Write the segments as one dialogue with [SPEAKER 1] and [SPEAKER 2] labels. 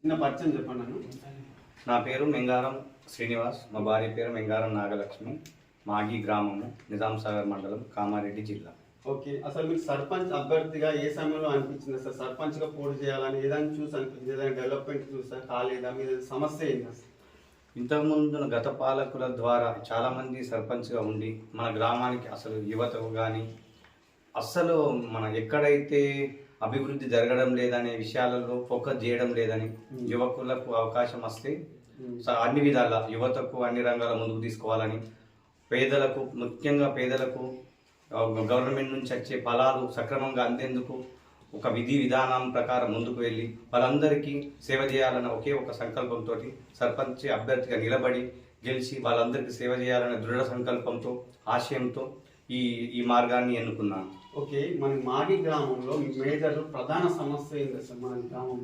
[SPEAKER 1] చిన్న పరిచయం చెప్పండి.
[SPEAKER 2] నా పేరు మెంగారం శ్రీనివాస్, మా భార్య పేరు మెంగారం నాగలక్ష్మి. మాగి గ్రామము, నిజాం సాగర్ మండలం, కామారెడ్డి జిల్లా.
[SPEAKER 1] ఓకే, అసలు మీకు సర్పంచ్ అభ్యర్థిగా ఏ సమయంలో అనిపించింది? అసలు సర్పంచ్గా పోటీ చేయాలని ఏదైనా చూసి అనిపించింది? ఏదైనా డెవలప్మెంట్ చూసా కాలేదా? మీద సమస్య ఏంటి అసలు?
[SPEAKER 2] ఇంతకుముందు గత పాలకుల ద్వారా చాలామంది సర్పంచ్గా ఉండి మన గ్రామానికి అసలు యువతకు కానీ అస్సలు మన ఎక్కడైతే అభివృద్ధి జరగడం లేదనే విషయాలలో ఫోకస్ చేయడం లేదని, యువకులకు అవకాశం వస్తే అన్ని విధాల యువతకు అన్ని రంగాల ముందుకు తీసుకోవాలని, పేదలకు ముఖ్యంగా పేదలకు గవర్నమెంట్ నుంచి వచ్చే ఫలాలు సక్రమంగా అందేందుకు ఒక విధి విధానం ప్రకారం ముందుకు వెళ్ళి వాళ్ళందరికీ సేవ చేయాలన్న ఒకే ఒక సంకల్పంతో సర్పంచ్ అభ్యర్థిగా నిలబడి గెలిచి వాళ్ళందరికీ సేవ చేయాలనే దృఢ సంకల్పంతో ఆశయంతో ఈ మార్గాన్ని ఎన్నుకున్నాను.
[SPEAKER 1] ఓకే, మన మాగి గ్రామంలో మేజర్ ప్రధాన సమస్య ఏంటి అసలు మన గ్రామం?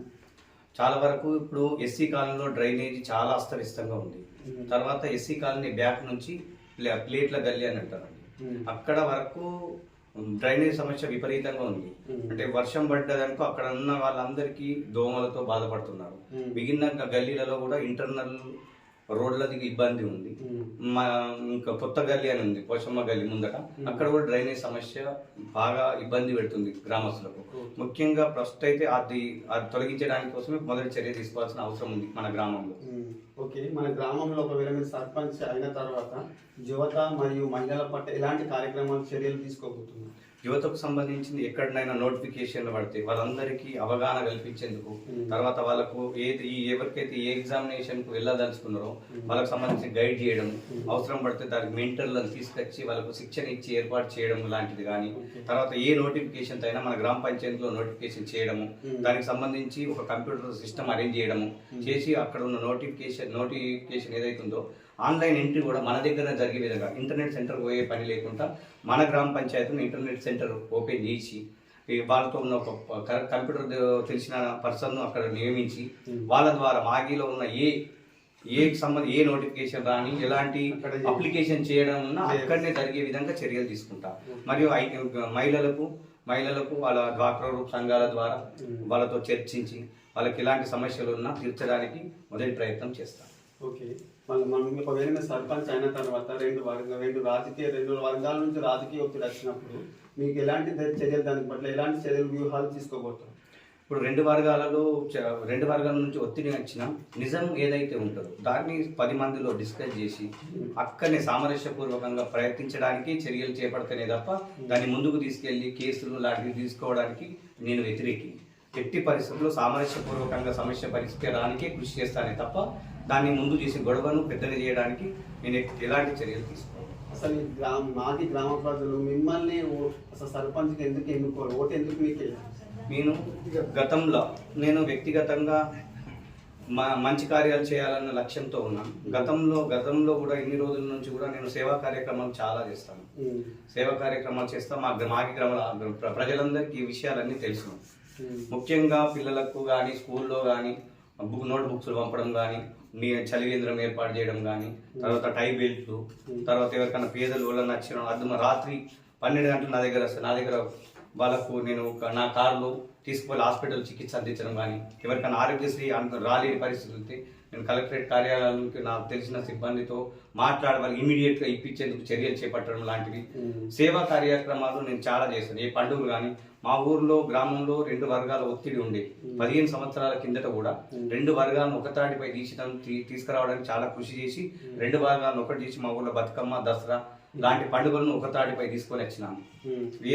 [SPEAKER 2] చాలా వరకు ఇప్పుడు ఎస్సీ కాలనీలో డ్రైనేజీ చాలా అస్తవ్యస్తంగా ఉంది. తర్వాత ఎస్సీ కాలనీ బ్యాక్ నుంచి ప్లేట్ల గల్లీ అని అంటారండి, అక్కడ వరకు డ్రైనేజ్ సమస్య విపరీతంగా ఉంది. అంటే వర్షం పడ్డదనుకో అక్కడ ఉన్న వాళ్ళందరికీ దోమలతో బాధపడుతున్నారు. మిగిలిన గల్లీలలో కూడా ఇంటర్నల్ రోడ్లది ఇబ్బంది ఉంది. ఇంకా కొత్త గల్లీ అని ఉంది, పోషమ్మ గల్లీ ముందట, అక్కడ కూడా డ్రైనేజ్ సమస్య బాగా ఇబ్బంది పెడుతుంది గ్రామస్తులకు. ముఖ్యంగా ప్రస్తుతం అయితే అది తొలగించడానికి కోసమే మొదటి చర్య తీసుకోవాల్సిన అవసరం ఉంది మన గ్రామంలో.
[SPEAKER 1] ఓకే, మన గ్రామంలో ఒకవేళ మీరు సర్పంచ్ అయిన తర్వాత యువత మరియు మహిళల పట్ల ఎలాంటి కార్యక్రమాలు చర్యలు తీసుకోబోతున్నారు?
[SPEAKER 2] యువతకు సంబంధించింది ఎక్కడైనా నోటిఫికేషన్లు పడితే వాళ్ళందరికీ అవగాహన కల్పించేందుకు, తర్వాత వాళ్ళకు ఎవరికైతే ఏ ఎగ్జామినేషన్కు వెళ్ళదలుచుకున్నారో వాళ్ళకు సంబంధించి గైడ్ చేయడం, అవసరం పడితే దానికి మెంటర్లను తీసుకొచ్చి వాళ్ళకు శిక్షణ ఇచ్చి ఏర్పాటు చేయడం లాంటిది కానీ, తర్వాత ఏ నోటిఫికేషన్ అయినా మన గ్రామ పంచాయతీలో నోటిఫికేషన్ చేయడము, దానికి సంబంధించి ఒక కంప్యూటర్ సిస్టమ్ అరేంజ్ చేయడము చేసి అక్కడ ఉన్న నోటిఫికేషన్ ఏదైతే ఉందో ఆన్లైన్ ఎంట్రీ కూడా మన దగ్గర జరిగే విధంగా, ఇంటర్నెట్ సెంటర్ పోయే పని లేకుండా మన గ్రామ పంచాయతీని ఇంటర్నెట్ సెంటర్ ఓపెన్ చేసి వాళ్ళతో ఉన్న ఒక కంప్యూటర్ తెలిసిన పర్సన్ అక్కడ నియమించి వాళ్ళ ద్వారా మాగిలో ఉన్న ఏ నోటిఫికేషన్ రాని ఎలాంటి అప్లికేషన్ చేయడం ఉన్నా అక్కడనే జరిగే విధంగా చర్యలు తీసుకుంటాం. మరియు మహిళలకు వాళ్ళ డ్వాక్రా గ్రూప్ సంఘాల ద్వారా వాళ్ళతో చర్చించి వాళ్ళకి ఎలాంటి సమస్యలు ఉన్నా తీర్చడానికి మొదటి ప్రయత్నం చేస్తాం.
[SPEAKER 1] ఓకే, మనం ఒకవేళ సర్పంచ్ అయిన తర్వాత రెండు వర్గాల నుంచి రాజకీయ ఒత్తిడి వచ్చినప్పుడు మీకు ఎలాంటి చర్యలు, దాని పట్ల ఎలాంటి చర్యలు వ్యూహాలు తీసుకోబోతారు?
[SPEAKER 2] ఇప్పుడు రెండు వర్గాల నుంచి ఒత్తిడి వచ్చిన నిజం ఏదైతే ఉంటుందో దాన్ని 10 మందిలో డిస్కస్ చేసి అక్కడనే సామరస్యపూర్వకంగా ప్రయత్నించడానికి చర్యలు చేపడతానే తప్ప దాన్ని ముందుకు తీసుకెళ్లి కేసులు లాంటివి తీసుకోవడానికి నేను వ్యతిరేకి. ఎట్టి పరిస్థితుల్లో సామరస్యపూర్వకంగా సమస్య పరిష్కారానికే కృషి చేస్తానే తప్ప దాన్ని ముందు చేసి గొడవను పెద్దగా చేయడానికి నేను ఎలాంటి చర్యలు తీసుకోవాలి.
[SPEAKER 1] అసలు మాది గ్రామ ప్రజలు మిమ్మల్ని అసలు సర్పంచ్కి ఎందుకు ఎన్నుకోరు? ఓటు ఎందుకు మీకు?
[SPEAKER 2] నేను వ్యక్తిగతంగా మంచి కార్యాలు చేయాలన్న లక్ష్యంతో ఉన్నాను. గతంలో కూడా ఇన్ని రోజుల నుంచి కూడా నేను సేవా కార్యక్రమాలు చాలా చేస్తాను. సేవా కార్యక్రమాలు చేస్తాను. మాగి గ్రామాల ప్రజలందరికీ ఈ విషయాలన్నీ తెలుసు. ముఖ్యంగా పిల్లలకు కానీ స్కూల్లో కానీ నోట్ బుక్స్లు పంపడం కానీ, చలివేంద్రం ఏర్పాటు చేయడం కానీ, తర్వాత టై బెల్ట్లు, తర్వాత ఎవరికైనా పేదలు వాళ్ళని నచ్చిన అర్థం రాత్రి 12 గంటలు నా దగ్గర వాళ్ళకు నేను నా కారులో తీసుకుపోయి హాస్పిటల్ చికిత్స అందించడం కానీ, ఎవరికైనా ఆరోగ్యశ్రీ రాలేని పరిస్థితి ఉంటే నేను కలెక్టరేట్ కార్యాలయానికి నాకు తెలిసిన సిబ్బందితో మాట్లాడి వాళ్ళకి ఇమీడియట్గా ఇప్పించేందుకు చర్యలు చేపట్టడం లాంటివి సేవా కార్యక్రమాలు నేను చాలా చేశాను. ఏ పండుగలు కానీ మా గ్రామంలో 2 వర్గాల ఒత్తిడి ఉండే 15 సంవత్సరాల కిందట కూడా 2 వర్గాలను ఒకతాటిపై తీసుకురావడానికి చాలా కృషి చేసి 2 వర్గాలను ఒకటి చేసి మా ఊర్లో బతుకమ్మ, దసరా లాంటి పండుగలను ఒకతాటిపై తీసుకొని వచ్చినాను.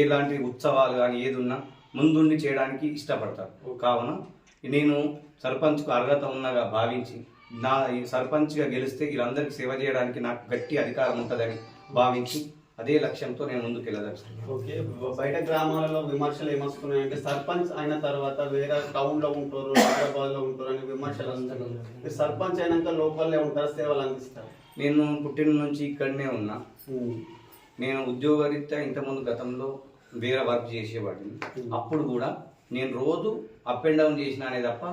[SPEAKER 2] ఎలాంటి ఉత్సవాలు కానీ ఏది ఉన్నా ముందుండి చేయడానికి ఇష్టపడతారు. కావున నేను సర్పంచ్కు అర్హత ఉన్నగా భావించి ఈ సర్పంచ్గా గెలిస్తే వీళ్ళందరికీ సేవ చేయడానికి నాకు గట్టి అధికారం ఉంటుందని భావించి అదే లక్ష్యంతో నేను ముందుకు వెళ్ళదలుచుకున్నాను.
[SPEAKER 1] ఓకే, బయట గ్రామాలలో విమర్శలు ఏమొస్తున్నాయంటే సర్పంచ్ అయిన తర్వాత వేరే టౌన్లో ఉంటారు, హైదరాబాద్లో ఉంటారు అని విమర్శలు వస్తున్నాయి. సర్పంచ్ అయినాక లోకల్లో ఉంటారు, సేవలు అందిస్తారు.
[SPEAKER 2] నేను పుట్టిన నుంచి ఇక్కడనే ఉన్నా. నేను ఉద్యోగరీత్యా ఇంతకుముందు గతంలో వేరే వర్క్ చేసేవాడిని. అప్పుడు కూడా నేను రోజు అప్ అండ్ డౌన్ చేసినానే తప్ప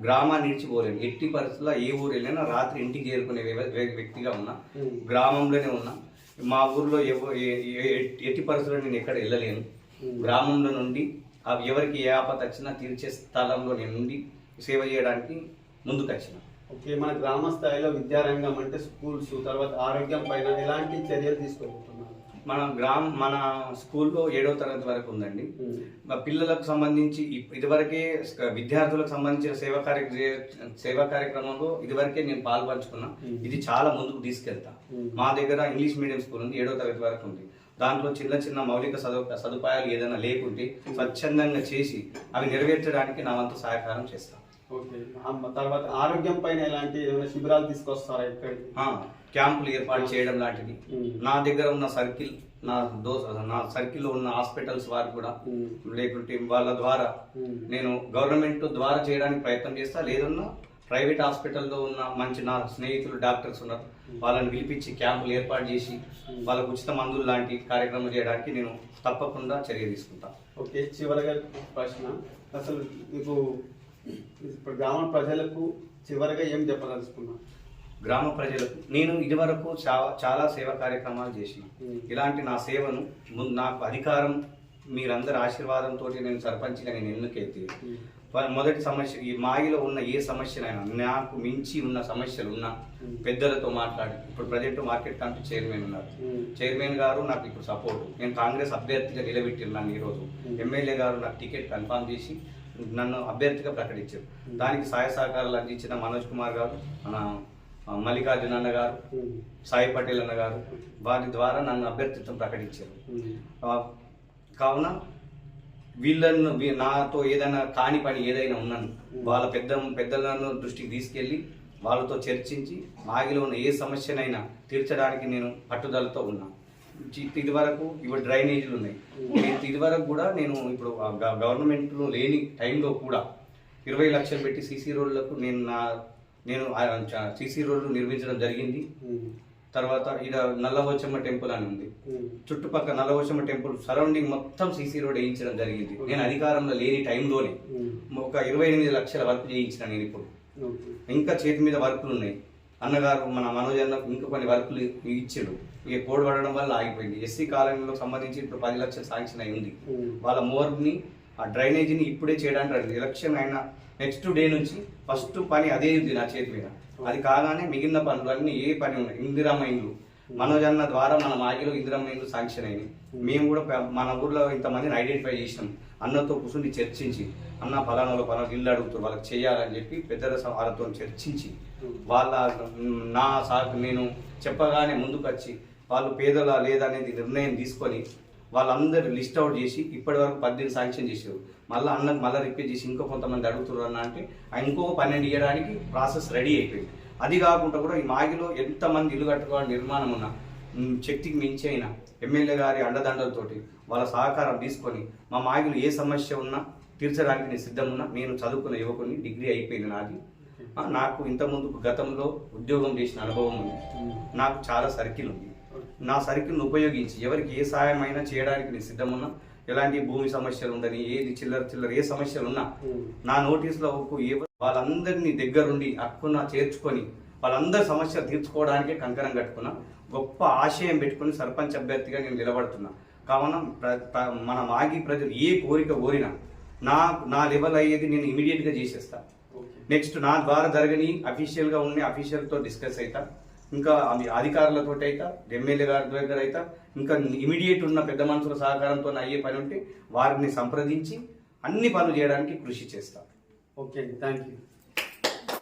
[SPEAKER 2] గ్రామాన్ని నిలిచిపోలేను. ఎట్టి పరిస్థితుల్లో ఏ ఊరు వెళ్ళినా రాత్రి ఇంటికి చేరుకునే వ్యక్తిగా ఉన్నా. గ్రామంలోనే ఉన్నా. మా ఊర్లో ఎట్టి పరిస్థితుల్లో నేను ఎక్కడ వెళ్ళలేను. గ్రామంలో నుండి ఎవరికి ఏ ఆపద వచ్చినా తీర్చే స్థలంలో నేను ఉండి సేవ చేయడానికి ముందుకు వచ్చిన.
[SPEAKER 1] ఓకే, మన గ్రామ స్థాయిలో విద్యారంగం అంటే స్కూల్స్, తర్వాత ఆరోగ్యం పైన ఎలాంటి చర్యలు తీసుకోబోతున్నారు?
[SPEAKER 2] మన స్కూల్లో 7వ తరగతి వరకు ఉందండి. పిల్లలకు సంబంధించి ఇదివరకే విద్యార్థులకు సంబంధించిన సేవా కార్యక్రమంలో ఇదివరకే నేను పాల్పంచుకున్నా. ఇది చాలా ముందుకు తీసుకెళ్తా. మా దగ్గర ఇంగ్లీష్ మీడియం స్కూల్ ఉంది, 7వ తరగతి వరకు ఉంది. దాంట్లో చిన్న చిన్న మౌలిక సదుపాయాలు ఏదైనా లేకుంటే స్వచ్ఛందంగా చేసి అవి నెరవేర్చడానికి నా వంతు సహకారం చేస్తాను.
[SPEAKER 1] ఓకే, తర్వాత ఆరోగ్యం పైన ఎలాంటి ఏమైనా శిబిరాలు తీసుకొస్తారా? ఇక్కడికి
[SPEAKER 2] క్యాంపులు ఏర్పాటు చేయడం లాంటిది. నా దగ్గర ఉన్న సర్కిల్, నా సర్కిల్లో ఉన్న హాస్పిటల్స్ వారు కూడా లేకుంటే వాళ్ళ ద్వారా నేను గవర్నమెంట్ ద్వారా చేయడానికి ప్రయత్నం చేస్తా. లేదన్నా ప్రైవేట్ హాస్పిటల్లో ఉన్న మంచి నా స్నేహితులు డాక్టర్స్ ఉన్నారు, వాళ్ళని పిలిపించి క్యాంపులు ఏర్పాటు చేసి వాళ్ళకు ఉచిత మందులు లాంటి కార్యక్రమం చేయడానికి నేను తప్పకుండా చర్య తీసుకుంటాను.
[SPEAKER 1] ఓకే, చివరిగా ప్రశ్న, అసలు మీకు ఇప్పుడు గ్రామ ప్రజలకు చివరిగా ఏం చెప్పదలుచుకున్నా?
[SPEAKER 2] గ్రామ ప్రజలకు నేను ఇదివరకు చాలా సేవా కార్యక్రమాలు చేసిన. ఇలాంటి నా సేవను నాకు అధికారం మీరందరి ఆశీర్వాదంతో నేను సర్పంచ్గా నేను ఎన్నికైతే మొదటి సమస్య ఈ మాగిలో ఉన్న ఏ సమస్యనైనా నాకు మించి ఉన్న సమస్యలు ఉన్న పెద్దలతో మాట్లాడి, ఇప్పుడు ప్రజెంట్ మార్కెట్ కమిటీ చైర్మన్ ఉన్నారు, చైర్మన్ గారు నాకు ఇప్పుడు సపోర్ట్. నేను కాంగ్రెస్ అభ్యర్థిగా నిలబెట్టిన్నాను. ఈరోజు ఎమ్మెల్యే గారు నాకు టికెట్ కన్ఫర్మ్ చేసి నన్ను అభ్యర్థిగా ప్రకటించారు. దానికి సహాయ సహకారాలు అందించిన మనోజ్ కుమార్ గారు, మన మల్లికార్జున అన్న గారు, సాయి పటేల్ అన్న గారు, వారి ద్వారా నన్ను అభ్యర్థిత్వం ప్రకటించారు. కావున వీళ్ళను నాతో ఏదైనా కాని పని ఏదైనా ఉన్నాను వాళ్ళ పెద్దలను దృష్టికి తీసుకెళ్ళి వాళ్ళతో చర్చించి మాగిలో ఉన్న ఏ సమస్యనైనా తీర్చడానికి నేను పట్టుదలతో ఉన్నాను. ఇదివరకు ఇప్పుడు డ్రైనేజీలు ఉన్నాయి. ఇదివరకు కూడా నేను ఇప్పుడు గవర్నమెంట్లో లేని టైంలో కూడా 20 లక్షలు పెట్టి సీసీ రోడ్లకు నేను సీసీ రోడ్లు నిర్మించడం జరిగింది. తర్వాత ఇక్కడ నల్లవోచమ్మ టెంపుల్ అని ఉంది, చుట్టుపక్కల నల్లవోచమ్మ టెంపుల్ సరౌండింగ్ మొత్తం సీసీ రోడ్ వేయించడం జరిగింది. నేను అధికారంలో లేని టైంలోనే ఒక 28 లక్షల వర్క్ చేయించిన. నేను ఇప్పుడు ఇంకా చేతి మీద వర్కులు ఉన్నాయి. అన్నగారు మన మనోజ్ అన్న ఇంకా కొన్ని వర్కులు ఇచ్చాడు. ఇక కోడ్ పడడం వల్ల ఆగిపోయింది. ఎస్సీ కాలనీలో సంబంధించి ఇప్పుడు 10 లక్షలు శాంక్షన్ అయి ఉంది. వాళ్ళ మోర్ని ఆ డ్రైనేజీని ఇప్పుడే చేయడానికి ఎలక్షన్ అయిన నెక్స్ట్ డే నుంచి ఫస్ట్ పని అదే ఉంది నా చేతి మీద. అది కాగానే మిగిలిన పనులు అన్ని ఏ పని ఉన్నాయి. ఇందిరమ్మ ఇండ్లు మనోజ్ అన్న ద్వారా మన మాగిలో ఇందిరమ్మ ఇండ్లు శాంక్షన్ అయినాయి. మేము కూడా మన ఊర్లో ఇంతమందిని ఐడెంటిఫై చేసినాం. అన్నతో కూర్చుని చర్చించి, అన్న ఫలానా ఇల్లు అడుగుతారు వాళ్ళకి చేయాలని చెప్పి పెద్దల వాళ్ళతో చర్చించి నేను చెప్పగానే ముందుకు వచ్చి వాళ్ళు పేదలా లేదనేది నిర్ణయం తీసుకొని వాళ్ళందరూ లిస్ట్ అవుట్ చేసి ఇప్పటి వరకు 18 శాంక్షన్ చేశారు. మళ్ళీ రిపీట్ చేసి ఇంకో కొంతమంది అడుగుతున్నారు అన్న అంటే ఇంకొక 12 ఇవ్వడానికి ప్రాసెస్ రెడీ అయిపోయింది. అది కాకుండా కూడా ఈ మాగిలో ఎంతమంది ఇల్లు కట్టుకోవాలని నిర్మాణం ఉన్న శక్తికి మించి అయినా ఎమ్మెల్యే గారి అండదండలతోటి వాళ్ళ సహకారం తీసుకొని మా మాగిలో ఏ సమస్య ఉన్నా తీర్చడానికి నేను సిద్ధం ఉన్నా. నేను చదువుకున్న యువకుని, డిగ్రీ అయిపోయింది నాది. నాకు ఇంతకుముందు గతంలో ఉద్యోగం చేసిన అనుభవం ఉంది. నాకు చాలా సర్కిల్ ఉంది. నా సర్కిల్ని ఉపయోగించి ఎవరికి ఏ సహాయం అయినా చేయడానికి నేను సిద్ధమున్నా. ఎలాంటి భూమి సమస్యలు ఉండని, ఏది చిల్లర ఏ సమస్యలు ఉన్నా నా నోటీసులో వాళ్ళందరినీ దగ్గరుండి హక్కున చేర్చుకొని వాళ్ళందరి సమస్యలు తీర్చుకోవడానికే కంకణం కట్టుకున్నా. గొప్ప ఆశయం పెట్టుకుని సర్పంచ్ అభ్యర్థిగా నేను నిలబడుతున్నా. కావున మన మాగి ప్రజలు ఏ కోరిక కోరినా నా లెవెల్ అయ్యేది నేను ఇమీడియట్గా చేసేస్తా. నెక్స్ట్ నా ద్వారా జరగని అఫీషియల్గా ఉండే అఫీషియల్తో డిస్కస్ అవుతా. ఇంకా అధికారులతో అయితే, ఎమ్మెల్యే గారి దగ్గర అయితే, ఇంకా ఇమీడియట్ ఉన్న పెద్ద మనుషుల సహకారంతో అయ్యే పని ఉంటే వారిని సంప్రదించి అన్ని పనులు చేయడానికి కృషి చేస్తా.
[SPEAKER 1] ఓకే అండి, థ్యాంక్ యూ.